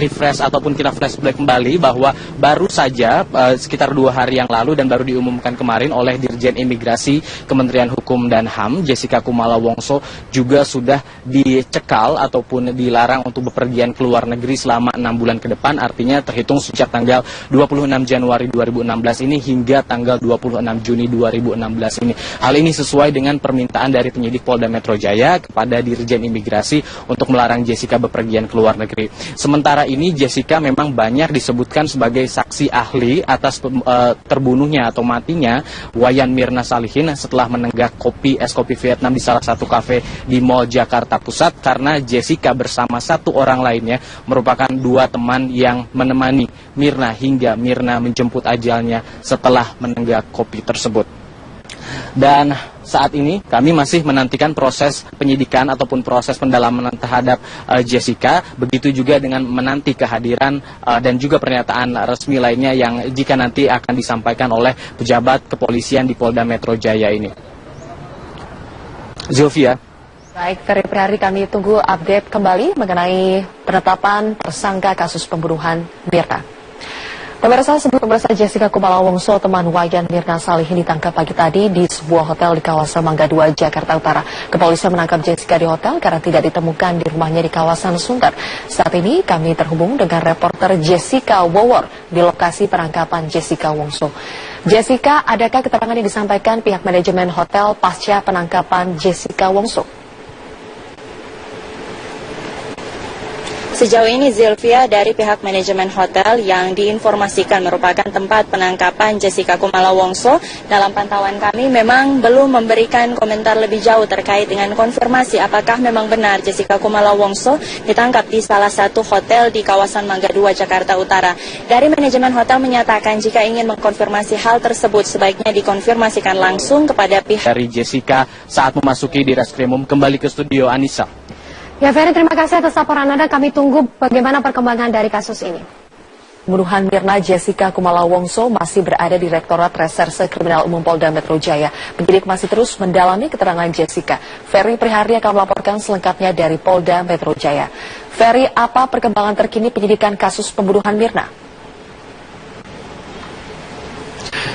refresh ataupun kita flashback kembali bahwa baru saja sekitar 2 hari yang lalu dan baru diumumkan kemarin oleh Dirjen Imigrasi Kementerian Hukum dan HAM, Jessica Kumala Wongso juga sudah dicekal ataupun dilarang untuk bepergian ke luar negeri selama 6 bulan ke depan, artinya terhitung sejak tanggal 26 Januari 2016 ini hingga tanggal 26 Juni 2016 ini. Hal ini sesuai dengan permintaan dari penyidik Polda Metro Jaya kepada Dirjen Imigrasi untuk melarang Jessica bepergian ke luar negeri. Sementara ini Jessica memang banyak disebutkan sebagai saksi ahli atas terbunuhnya atau matinya Wayan Mirna Salihin setelah menenggak es kopi Vietnam di salah satu kafe di Mall Jakarta Pusat, karena Jessica bersama 1 orang lainnya merupakan 2 teman yang menemani Mirna hingga Mirna menjemput ajalnya setelah menenggak kopi tersebut. Dan saat ini kami masih menantikan proses penyidikan ataupun proses pendalaman terhadap Jessica. Begitu juga dengan menanti kehadiran dan juga pernyataan resmi lainnya yang jika nanti akan disampaikan oleh pejabat kepolisian di Polda Metro Jaya ini. Zilvia. Baik, Ferry Prihari, kami tunggu update kembali mengenai penetapan tersangka kasus pembunuhan Mirna. Pemirsa, pemirsa Jessica Kumala Wongso, teman Wayan Mirna Salihin, ditangkap pagi tadi di sebuah hotel di kawasan Mangga 2, Jakarta Utara. Kepolisian menangkap Jessica di hotel karena tidak ditemukan di rumahnya di kawasan Sunter. Saat ini kami terhubung dengan reporter Jessica Wowor di lokasi penangkapan Jessica Wongso. Jessica, adakah keterangan yang disampaikan pihak manajemen hotel pasca penangkapan Jessica Wongso? Sejauh ini Zilvia, dari pihak manajemen hotel yang diinformasikan merupakan tempat penangkapan Jessica Kumala Wongso, dalam pantauan kami memang belum memberikan komentar lebih jauh terkait dengan konfirmasi apakah memang benar Jessica Kumala Wongso ditangkap di salah satu hotel di kawasan Mangga 2, Jakarta Utara. Dari manajemen hotel menyatakan jika ingin mengkonfirmasi hal tersebut sebaiknya dikonfirmasikan langsung kepada pihak dari Jessica saat memasuki di Reskrimum. Kembali ke studio, Anissa. Ya, Ferry, terima kasih atas laporan Anda. Kami tunggu bagaimana perkembangan dari kasus ini. Pembunuhan Mirna Jessica Kumala Wongso masih berada di Direktorat Reserse Kriminal Umum Polda Metro Jaya. Penyidik masih terus mendalami keterangan Jessica. Ferry Prihari akan melaporkan selengkapnya dari Polda Metro Jaya. Ferry, apa perkembangan terkini penyidikan kasus pembunuhan Mirna?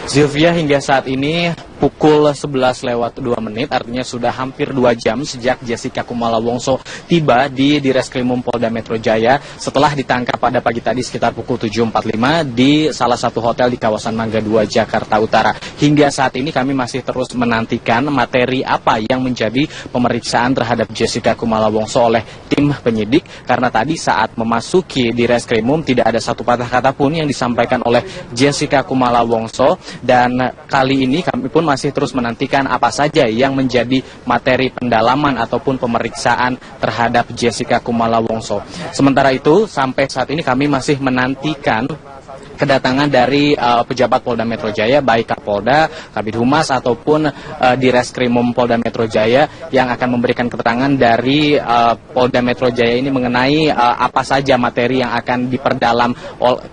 Zilvia, hingga saat ini pukul 11:02, artinya sudah hampir 2 jam sejak Jessica Kumala Wongso tiba di Reskrimum Polda Metro Jaya setelah ditangkap pada pagi tadi sekitar pukul 7.45 di salah satu hotel di kawasan Mangga 2, Jakarta Utara. Hingga saat ini kami masih terus menantikan materi apa yang menjadi pemeriksaan terhadap Jessica Kumala Wongso oleh tim penyidik, karena tadi saat memasuki di Reskrimum tidak ada satu patah kata pun yang disampaikan oleh Jessica Kumala Wongso, dan kali ini kami pun masih terus menantikan apa saja yang menjadi materi pendalaman ataupun pemeriksaan terhadap Jessica Kumala Wongso. Sementara itu, sampai saat ini kami masih menantikan kedatangan dari pejabat Polda Metro Jaya, baik Kapolda, Kabid Humas ataupun di Reskrimum Polda Metro Jaya yang akan memberikan keterangan dari Polda Metro Jaya ini mengenai apa saja materi yang akan diperdalam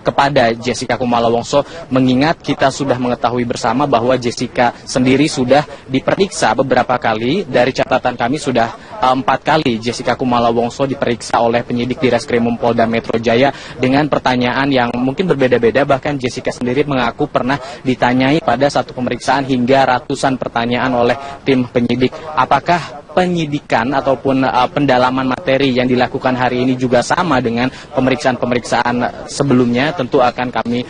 kepada Jessica Kumala Wongso, mengingat kita sudah mengetahui bersama bahwa Jessica sendiri sudah diperiksa beberapa kali. Dari catatan kami sudah 4 kali Jessica Kumala Wongso diperiksa oleh penyidik di Reskrimum Polda Metro Jaya dengan pertanyaan yang mungkin berbeda-beda. Bahkan Jessica sendiri mengaku pernah ditanyai pada satu pemeriksaan hingga ratusan pertanyaan oleh tim penyidik. Apakah penyidikan ataupun pendalaman materi yang dilakukan hari ini juga sama dengan pemeriksaan-pemeriksaan sebelumnya. Tentu akan kami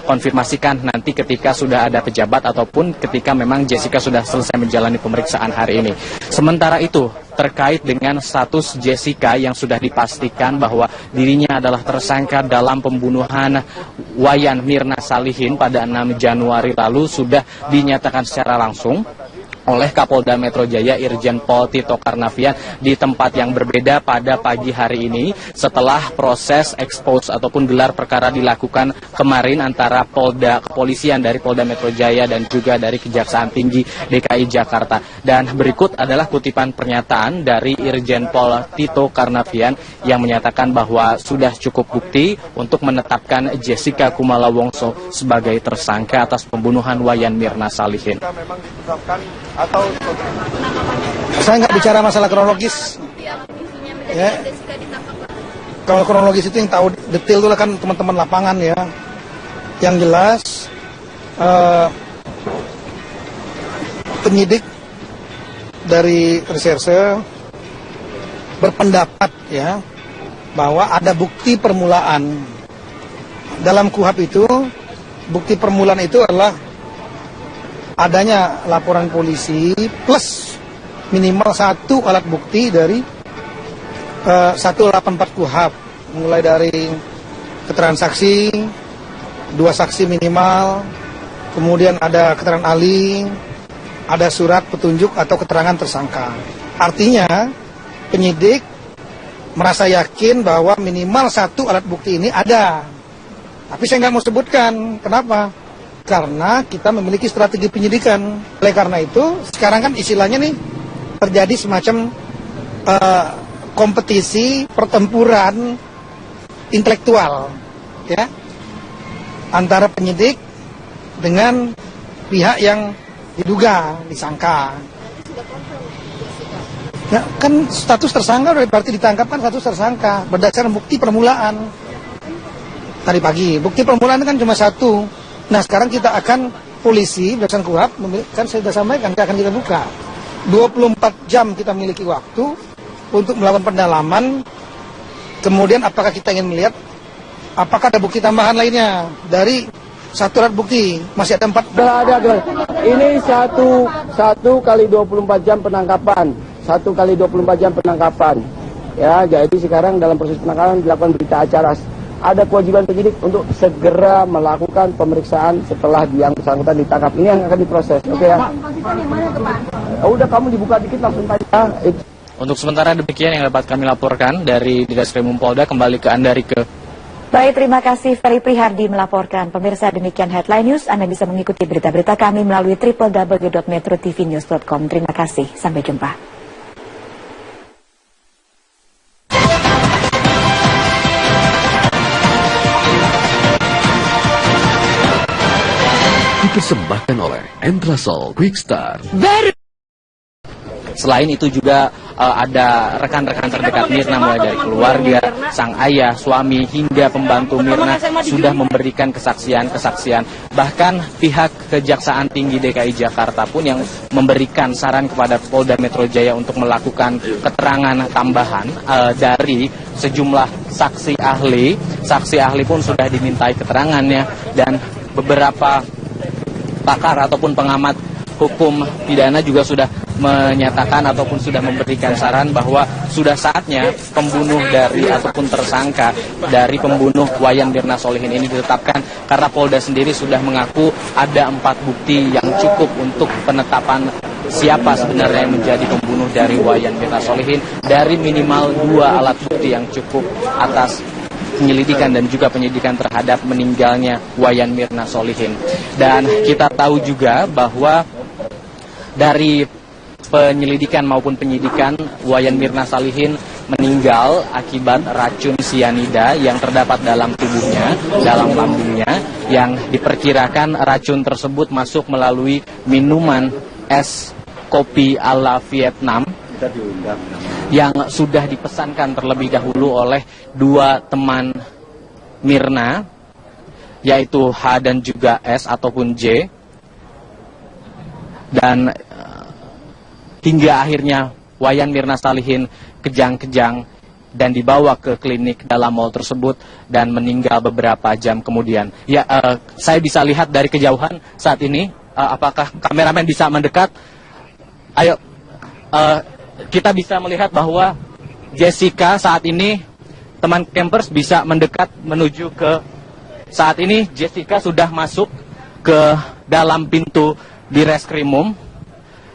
konfirmasikan nanti ketika sudah ada pejabat ataupun ketika memang Jessica sudah selesai menjalani pemeriksaan hari ini. Sementara itu, terkait dengan status Jessica yang sudah dipastikan bahwa dirinya adalah tersangka dalam pembunuhan Wayan Mirna Salihin pada 6 Januari lalu sudah dinyatakan secara langsung oleh Kapolda Metro Jaya Irjen Pol Tito Karnavian di tempat yang berbeda pada pagi hari ini setelah proses expose ataupun gelar perkara dilakukan kemarin antara kepolisian dari Polda Metro Jaya dan juga dari Kejaksaan Tinggi DKI Jakarta. Dan berikut adalah kutipan pernyataan dari Irjen Pol Tito Karnavian yang menyatakan bahwa sudah cukup bukti untuk menetapkan Jessica Kumala Wongso sebagai tersangka atas pembunuhan Wayan Mirna Salihin. Saya nggak bicara masalah kronologis, ya. Kalau kronologis itu yang tahu detail itu kan teman-teman lapangan ya. Yang jelas penyidik dari reserse berpendapat ya bahwa ada bukti permulaan. Dalam KUHP itu bukti permulaan itu adalah adanya laporan polisi plus minimal 1 alat bukti dari 184 KUHP, mulai dari keterangan saksi, 2 saksi minimal, kemudian ada keterangan ahli, ada surat petunjuk atau keterangan tersangka. Artinya penyidik merasa yakin bahwa minimal 1 alat bukti ini ada. Tapi saya nggak mau sebutkan. Kenapa? Karena kita memiliki strategi penyidikan. Oleh karena itu, sekarang kan istilahnya nih terjadi semacam kompetisi pertempuran intelektual, ya, antara penyidik dengan pihak yang diduga, disangka. Ya, kan status tersangka berarti ditangkap kan status tersangka berdasarkan bukti permulaan. Tadi pagi, bukti permulaan kan cuma 1. Nah sekarang kita akan polisi berdasarkan KUHP, kan saya sudah sampaikan akan kita buka 24 jam kita memiliki waktu untuk melakukan pendalaman. Kemudian apakah kita ingin melihat apakah ada bukti tambahan lainnya dari 1 alat bukti, masih ada 4. Ada. Ini satu kali 24 jam penangkapan, 1 kali 24 jam penangkapan. Ya, jadi sekarang dalam proses penangkapan dilakukan berita acara. Ada kewajiban penyidik untuk segera melakukan pemeriksaan setelah yang bersangkutan ditangkap. Ini yang akan diproses, oke ya? Udah kamu dibuka dikit langsung tanya. Untuk sementara demikian yang dapat kami laporkan dari Ditreskrimum Polda. Kembali ke Anda, Rike. Baik, terima kasih Ferry Prihardi melaporkan. Pemirsa, demikian Headline News. Anda bisa mengikuti berita-berita kami melalui www.metrotvnews.com. Terima kasih, sampai jumpa. Dipersembahkan oleh Entrasol Quick Start. Selain itu juga ada rekan-rekan terdekat Mirna, mulai dari keluarga, sang ayah, suami, hingga pembantu Mirna sudah memberikan kesaksian. Bahkan pihak Kejaksaan Tinggi DKI Jakarta pun yang memberikan saran kepada Polda Metro Jaya untuk melakukan keterangan tambahan dari sejumlah saksi ahli. Saksi ahli pun sudah dimintai keterangannya dan beberapa pakar ataupun pengamat hukum pidana juga sudah menyatakan ataupun sudah memberikan saran bahwa sudah saatnya pembunuh dari ataupun tersangka dari pembunuh Wayan Mirna Salihin ini ditetapkan, karena Polda sendiri sudah mengaku ada 4 bukti yang cukup untuk penetapan siapa sebenarnya yang menjadi pembunuh dari Wayan Mirna Salihin, dari minimal 2 alat bukti yang cukup atas penyelidikan dan juga penyidikan terhadap meninggalnya Wayan Mirna Salihin. Dan kita tahu juga bahwa dari penyelidikan maupun penyidikan, Wayan Mirna Salihin meninggal akibat racun sianida yang terdapat dalam tubuhnya, dalam lambungnya, yang diperkirakan racun tersebut masuk melalui minuman es kopi ala Vietnam yang sudah dipesankan terlebih dahulu oleh 2 teman Mirna, yaitu H dan juga S ataupun J. Dan hingga akhirnya Wayan Mirna Salihin kejang-kejang dan dibawa ke klinik dalam mal tersebut dan meninggal beberapa jam kemudian. Ya, saya bisa lihat dari kejauhan saat ini. Apakah kameramen bisa mendekat? Ayo, kita bisa melihat bahwa Jessica saat ini, teman campers bisa mendekat menuju ke, saat ini Jessica sudah masuk ke dalam pintu di reskrimum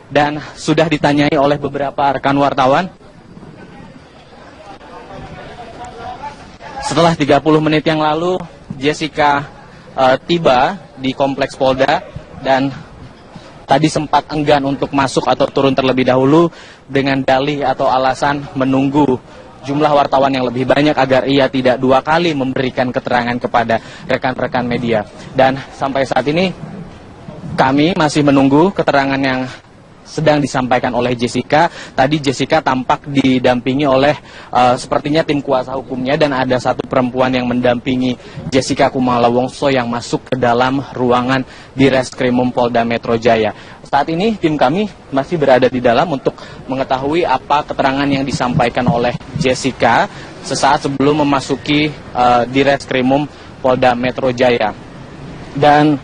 dan sudah ditanyai oleh beberapa rekan wartawan. Setelah 30 menit yang lalu, Jessica tiba di kompleks Polda dan tadi sempat enggan untuk masuk atau turun terlebih dahulu dengan dalih atau alasan menunggu jumlah wartawan yang lebih banyak agar ia tidak 2 kali memberikan keterangan kepada rekan-rekan media. Dan sampai saat ini kami masih menunggu keterangan yang sedang disampaikan oleh Jessica. Tadi Jessica tampak didampingi oleh sepertinya tim kuasa hukumnya dan ada satu perempuan yang mendampingi Jessica Kumala Wongso yang masuk ke dalam ruangan di Reskrimum Polda Metro Jaya. Saat ini tim kami masih berada di dalam untuk mengetahui apa keterangan yang disampaikan oleh Jessica sesaat sebelum memasuki di Reskrimum Polda Metro Jaya. Dan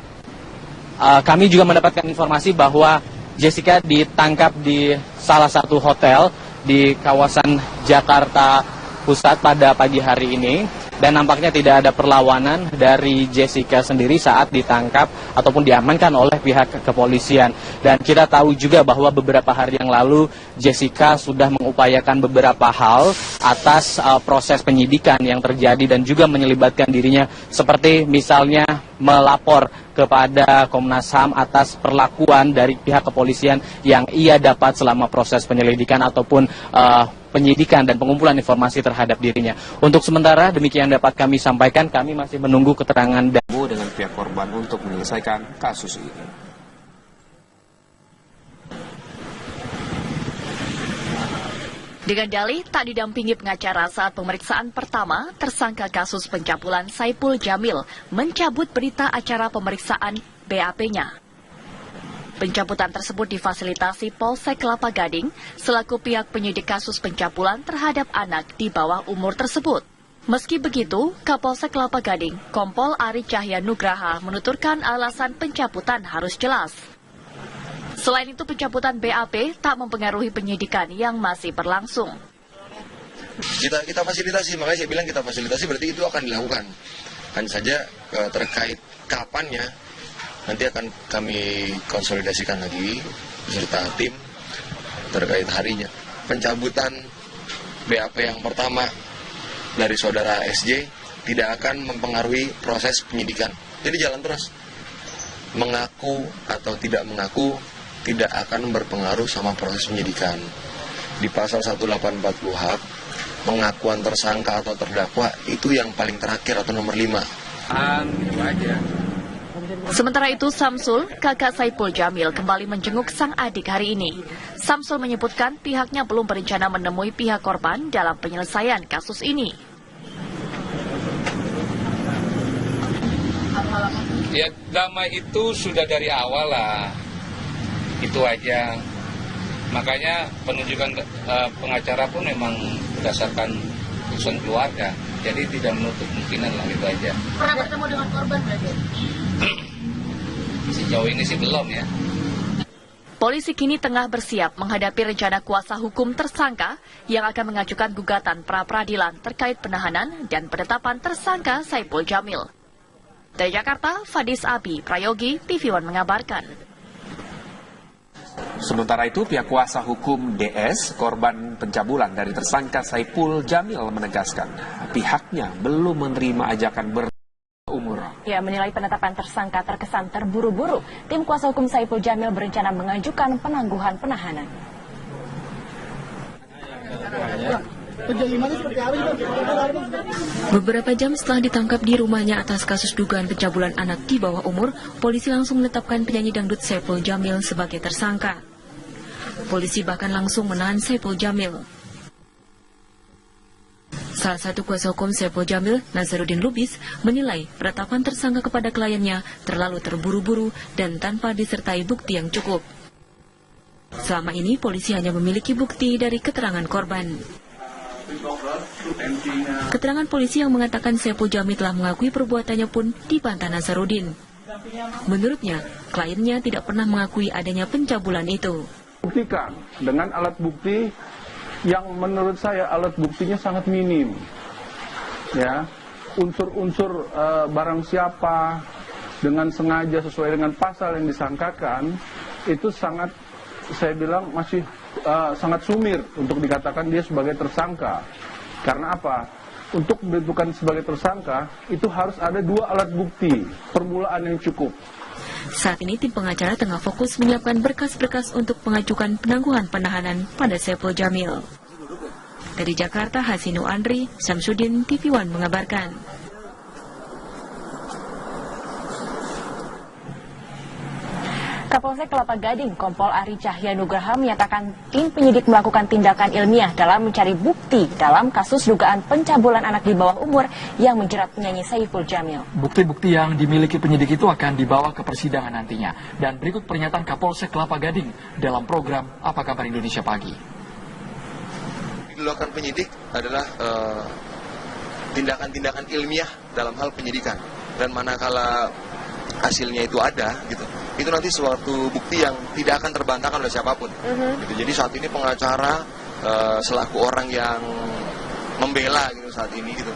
kami juga mendapatkan informasi bahwa Jessica ditangkap di salah satu hotel di kawasan Jakarta Pusat pada pagi hari ini dan nampaknya tidak ada perlawanan dari Jessica sendiri saat ditangkap ataupun diamankan oleh pihak kepolisian. Dan kita tahu juga bahwa beberapa hari yang lalu Jessica sudah mengupayakan beberapa hal atas proses penyidikan yang terjadi dan juga menyelibatkan dirinya seperti misalnya melapor kepada Komnas HAM atas perlakuan dari pihak kepolisian yang ia dapat selama proses penyelidikan ataupun penyidikan dan pengumpulan informasi terhadap dirinya. Untuk sementara demikian dapat kami sampaikan, kami masih menunggu keterangan dengan pihak korban untuk menyelesaikan kasus ini. Dengan dalih tak didampingi pengacara saat pemeriksaan pertama, tersangka kasus pencabulan Saipul Jamil mencabut berita acara pemeriksaan BAP-nya. Pencabutan tersebut difasilitasi Polsek Kelapa Gading selaku pihak penyidik kasus pencabulan terhadap anak di bawah umur tersebut. Meski begitu, Kapolsek Kelapa Gading, Kompol Ari Cahya Nugraha menuturkan alasan pencabutan harus jelas. Selain itu, pencabutan BAP tak mempengaruhi penyidikan yang masih berlangsung. Kita fasilitasi, makanya saya bilang kita fasilitasi berarti itu akan dilakukan. Hanya saja terkait kapannya, nanti akan kami konsolidasikan lagi beserta tim terkait harinya. Pencabutan BAP yang pertama dari saudara SJ tidak akan mempengaruhi proses penyidikan. Jadi jalan terus. Mengaku atau tidak mengaku tidak akan berpengaruh sama proses penyidikan. Di pasal 184 KUHP, pengakuan tersangka atau terdakwa itu yang paling terakhir atau nomor 5. Itu aja. Sementara itu, Samsul, kakak Saipul Jamil, kembali menjenguk sang adik hari ini. Samsul menyebutkan pihaknya belum berencana menemui pihak korban dalam penyelesaian kasus ini. Ya, damai itu sudah dari awal lah. Itu aja. Makanya penunjukan pengacara pun memang berdasarkan keputusan keluarga. Jadi tidak menutup kemungkinan lah, itu aja. Pernah bertemu dengan korban berarti? Sejauh ini sih belum ya. Polisi kini tengah bersiap menghadapi rencana kuasa hukum tersangka yang akan mengajukan gugatan pra-peradilan terkait penahanan dan penetapan tersangka Saipul Jamil. Dari Jakarta, Fadis Abi Prayogi, TV One mengabarkan. Sementara itu, pihak kuasa hukum DS, korban pencabulan dari tersangka Saipul Jamil menegaskan pihaknya belum menerima ajakan berumur. Ya, menilai penetapan tersangka terkesan terburu-buru. Tim kuasa hukum Saipul Jamil berencana mengajukan penangguhan penahanan. Beberapa jam setelah ditangkap di rumahnya atas kasus dugaan pencabulan anak di bawah umur, polisi langsung menetapkan penyanyi dangdut Saipul Jamil sebagai tersangka. Polisi bahkan langsung menahan Saipul Jamil. Salah satu kuasa hukum Saipul Jamil, Nazarudin Lubis, menilai penetapan tersangka kepada kliennya terlalu terburu-buru dan tanpa disertai bukti yang cukup. Selama ini polisi hanya memiliki bukti dari keterangan korban. Keterangan polisi yang mengatakan Saipul Jamil telah mengakui perbuatannya pun dibantah Nazarudin. Menurutnya, kliennya tidak pernah mengakui adanya pencabulan itu. Buktikan dengan alat bukti yang menurut saya alat buktinya sangat minim. Ya, unsur-unsur barang siapa dengan sengaja sesuai dengan pasal yang disangkakan itu sangat, saya bilang masih sangat sumir untuk dikatakan dia sebagai tersangka. Karena apa? Untuk menentukan sebagai tersangka itu harus ada dua alat bukti permulaan yang cukup. Saat ini tim pengacara tengah fokus menyiapkan berkas-berkas untuk mengajukan penangguhan penahanan pada Saipul Jamil. Dari Jakarta, Hasinu Andri, Samsudin, TV One mengabarkan. Kapolsek Kelapa Gading, Kompol Ari Cahya Nugraha menyatakan tim penyidik melakukan tindakan ilmiah dalam mencari bukti dalam kasus dugaan pencabulan anak di bawah umur yang menjerat penyanyi Saipul Jamil. Bukti-bukti yang dimiliki penyidik itu akan dibawa ke persidangan nantinya. Dan berikut pernyataan Kapolsek Kelapa Gading dalam program Apa Kabar Indonesia Pagi. Dilakukan penyidik adalah tindakan-tindakan ilmiah dalam hal penyidikan, dan manakala hasilnya itu ada gitu, itu nanti suatu bukti yang tidak akan terbantahkan oleh siapapun gitu. Jadi saat ini pengacara selaku orang yang membela gitu saat ini gitu,